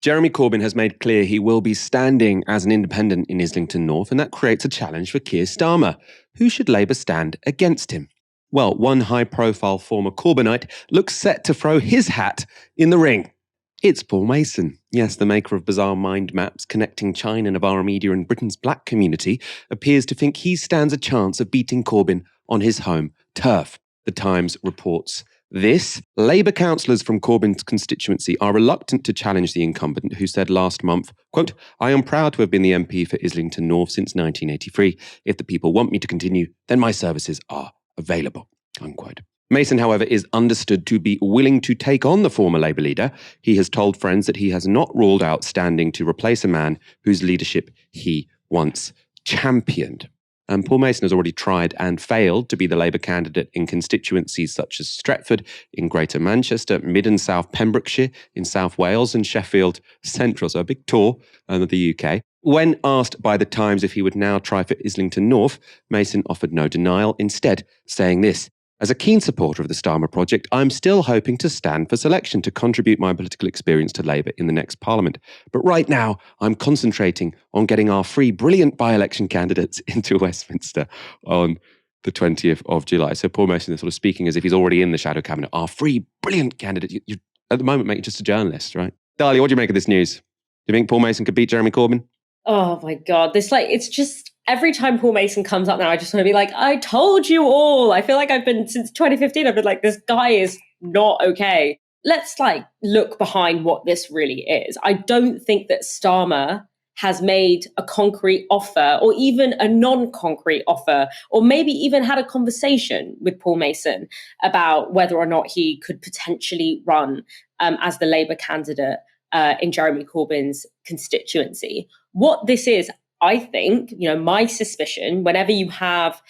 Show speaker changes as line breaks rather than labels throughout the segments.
Jeremy Corbyn has made clear he will be standing as an independent in Islington North, and that creates a challenge for Keir Starmer. Who should Labour stand against him? Well, one high-profile former Corbynite looks set to throw his hat in the ring. It's Paul Mason. Yes, the maker of bizarre mind maps connecting China, Novara Media and Britain's black community appears to think he stands a chance of beating Corbyn on his home turf. The Times reports this. Labour councillors from Corbyn's constituency are reluctant to challenge the incumbent, who said last month, quote, "I am proud to have been the MP for Islington North since 1983. If the people want me to continue, then my services are available," unquote. Mason, however, is understood to be willing to take on the former Labour leader. He has told friends that he has not ruled out standing to replace a man whose leadership he once championed. And Paul Mason has already tried and failed to be the Labour candidate in constituencies such as Stretford, in Greater Manchester, Mid and South Pembrokeshire, in South Wales and Sheffield Central. So a big tour of the UK. When asked by The Times if he would now try for Islington North, Mason offered no denial, instead saying this: "As a keen supporter of the Starmer project, I'm still hoping to stand for selection to contribute my political experience to Labour in the next Parliament. But right now, I'm concentrating on getting our three brilliant by-election candidates into Westminster on the 20th of July. So Paul Mason is sort of speaking as if he's already in the shadow cabinet. Our three brilliant candidates. You at the moment, mate, you're just a journalist, right? Dahlia, what do you make of this news? Do you think Paul Mason could beat Jeremy Corbyn?
Oh my God. It's just every time Paul Mason comes up now, I just want to be like, I told you all. I feel like I've been since 2015. I've been like, this guy is not okay. Let's look behind what this really is. I don't think that Starmer has made a concrete offer or even a non-concrete offer, or maybe even had a conversation with Paul Mason about whether or not he could potentially run as the Labour candidate in Jeremy Corbyn's constituency. What this is, I think, my suspicion, whenever you have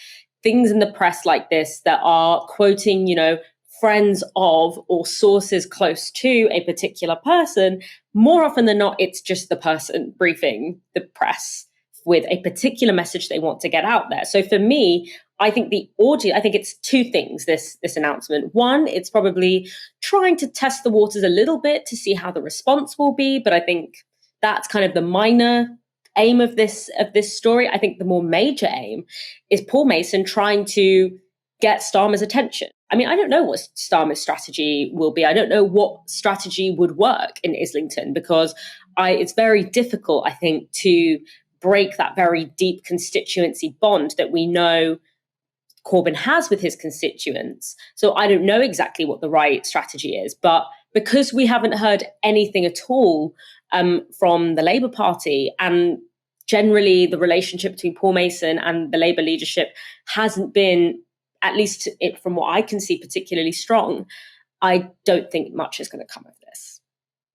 things in the press like this that are quoting, friends of or sources close to a particular person, more often than not, it's just the person briefing the press with a particular message they want to get out there. So for me, I think it's two things, this announcement. One, it's probably trying to test the waters a little bit to see how the response will be. But I think that's kind of the minor aim of this story. I think the more major aim is Paul Mason trying to get Starmer's attention. I mean, I don't know what Starmer's strategy will be. I don't know what strategy would work in Islington, because it's very difficult, I think, to break that very deep constituency bond that we know Corbyn has with his constituents. So I don't know exactly what the right strategy is, but because we haven't heard anything at all from the Labour Party, and generally the relationship between Paul Mason and the Labour leadership hasn't been, at least from what I can see, particularly strong, I don't think much is going to come of this.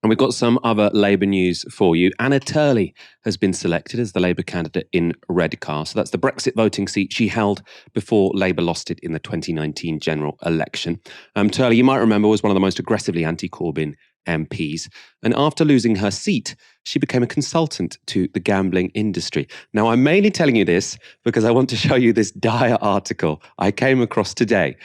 And we've got some other Labour news for you. Anna Turley has been selected as the Labour candidate in Redcar. So that's the Brexit voting seat she held before Labour lost it in the 2019 general election. Turley, you might remember, was one of the most aggressively anti-Corbyn MPs. And after losing her seat, she became a consultant to the gambling industry. Now, I'm mainly telling you this because I want to show you this dire article I came across today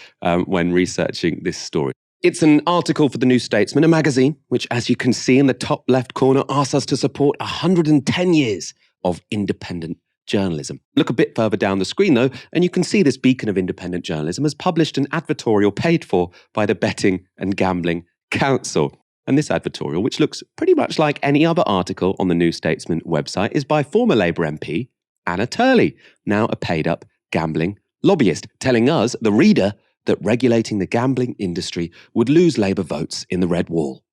when researching this story. It's an article for the New Statesman, a magazine, which, as you can see in the top left corner, asks us to support 110 years of independent journalism. Look a bit further down the screen, though, and you can see this beacon of independent journalism has published an advertorial paid for by the Betting and Gambling Council. And this advertorial, which looks pretty much like any other article on the New Statesman website, is by former Labour MP Anna Turley, now a paid-up gambling lobbyist, telling us, the reader, that regulating the gambling industry would lose Labour votes in the Red Wall.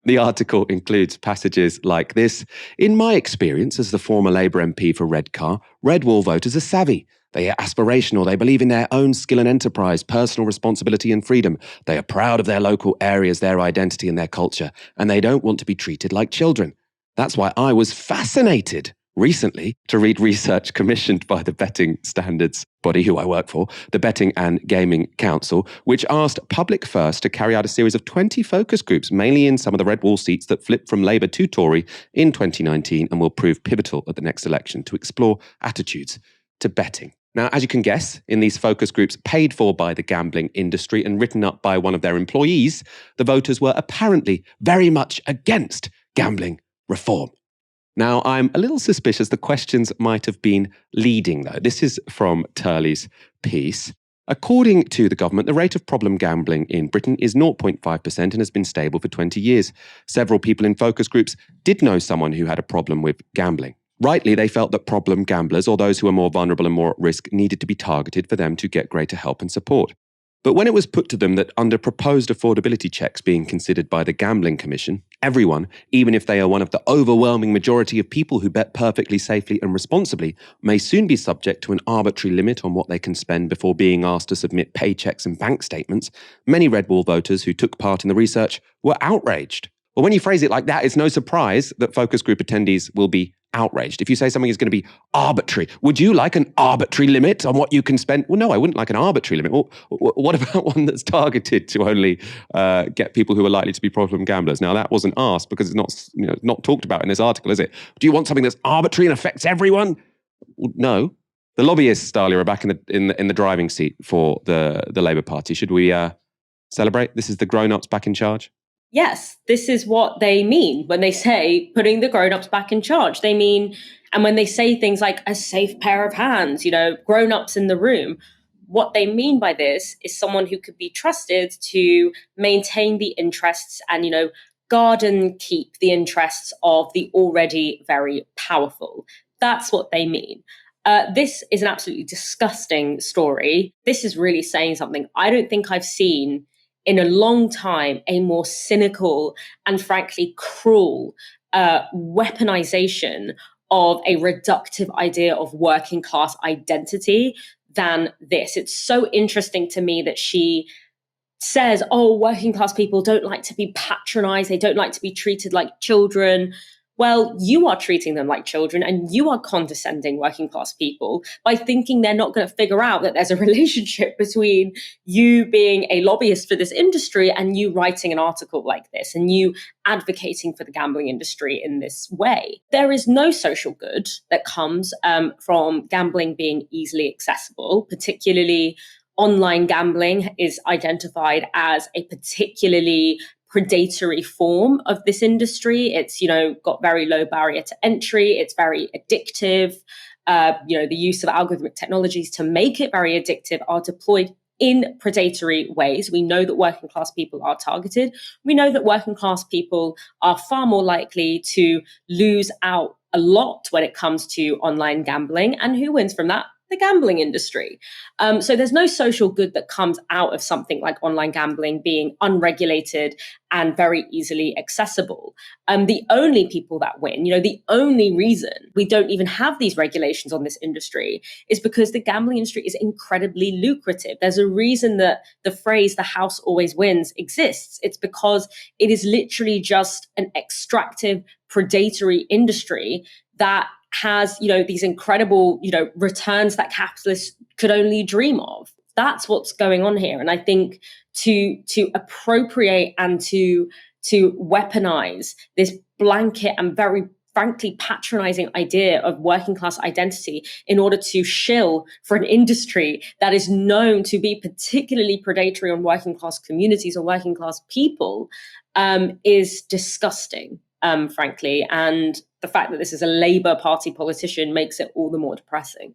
The article includes passages like this: "In my experience as the former Labour MP for Redcar, Red Wall voters are savvy. They are aspirational, they believe in their own skill and enterprise, personal responsibility and freedom. They are proud of their local areas, their identity and their culture, and they don't want to be treated like children. That's why I was fascinated recently to read research commissioned by the betting standards body who I work for, the Betting and Gaming Council, which asked Public First to carry out a series of 20 focus groups, mainly in some of the Red Wall seats that flipped from Labour to Tory in 2019 and will prove pivotal at the next election, to explore attitudes to betting." Now, as you can guess, in these focus groups paid for by the gambling industry and written up by one of their employees, the voters were apparently very much against gambling reform. Now, I'm a little suspicious the questions might have been leading, though. This is from Turley's piece. According to the government, the rate of problem gambling in Britain is 0.5% and has been stable for 20 years. Several people in focus groups did know someone who had a problem with gambling. Rightly, they felt that problem gamblers, or those who are more vulnerable and more at risk, needed to be targeted for them to get greater help and support. But when it was put to them that under proposed affordability checks being considered by the Gambling Commission, everyone, even if they are one of the overwhelming majority of people who bet perfectly safely and responsibly, may soon be subject to an arbitrary limit on what they can spend before being asked to submit paychecks and bank statements, many Red Wall voters who took part in the research were outraged. Well, when you phrase it like that, it's no surprise that focus group attendees will be outraged. If you say something is going to be arbitrary, would you like an arbitrary limit on what you can spend? Well, no, I wouldn't like an arbitrary limit. Well, what about one that's targeted to only get people who are likely to be problem gamblers? Now, that wasn't asked because it's not talked about in this article, is it? Do you want something that's arbitrary and affects everyone? Well, no. The lobbyists, Dahlia, are back in the driving seat for the Labour Party. Should we celebrate? This is the grown-ups back in charge?
Yes, this is what they mean when they say putting the grown-ups back in charge. They mean, and when they say things like a safe pair of hands, grown-ups in the room, what they mean by this is someone who could be trusted to maintain the interests and, guard and keep the interests of the already very powerful. That's what they mean. This is an absolutely disgusting story. This is really saying something I don't think I've seen in a long time, a more cynical and frankly cruel weaponization of a reductive idea of working class identity than this. It's so interesting to me that she says, working class people don't like to be patronized. They don't like to be treated like children. Well, you are treating them like children and you are condescending working class people by thinking they're not going to figure out that there's a relationship between you being a lobbyist for this industry and you writing an article like this and you advocating for the gambling industry in this way. There is no social good that comes from gambling being easily accessible, particularly online gambling is identified as a particularly predatory form of this industry. It's, got very low barrier to entry. It's very addictive. The use of algorithmic technologies to make it very addictive are deployed in predatory ways. We know that working class people are targeted. We know that working class people are far more likely to lose out a lot when it comes to online gambling. And who wins from that? The gambling industry. So there's no social good that comes out of something like online gambling being unregulated and very easily accessible. The only people that win, the only reason we don't even have these regulations on this industry is because the gambling industry is incredibly lucrative. There's a reason that the phrase "the house always wins" exists. It's because it is literally just an extractive, predatory industry that has, these incredible, returns that capitalists could only dream of. That's what's going on here. And I think to appropriate and to weaponize this blanket and very frankly patronizing idea of working class identity in order to shill for an industry that is known to be particularly predatory on working class communities or working class people is disgusting. Frankly, and the fact that this is a Labour Party politician makes it all the more depressing.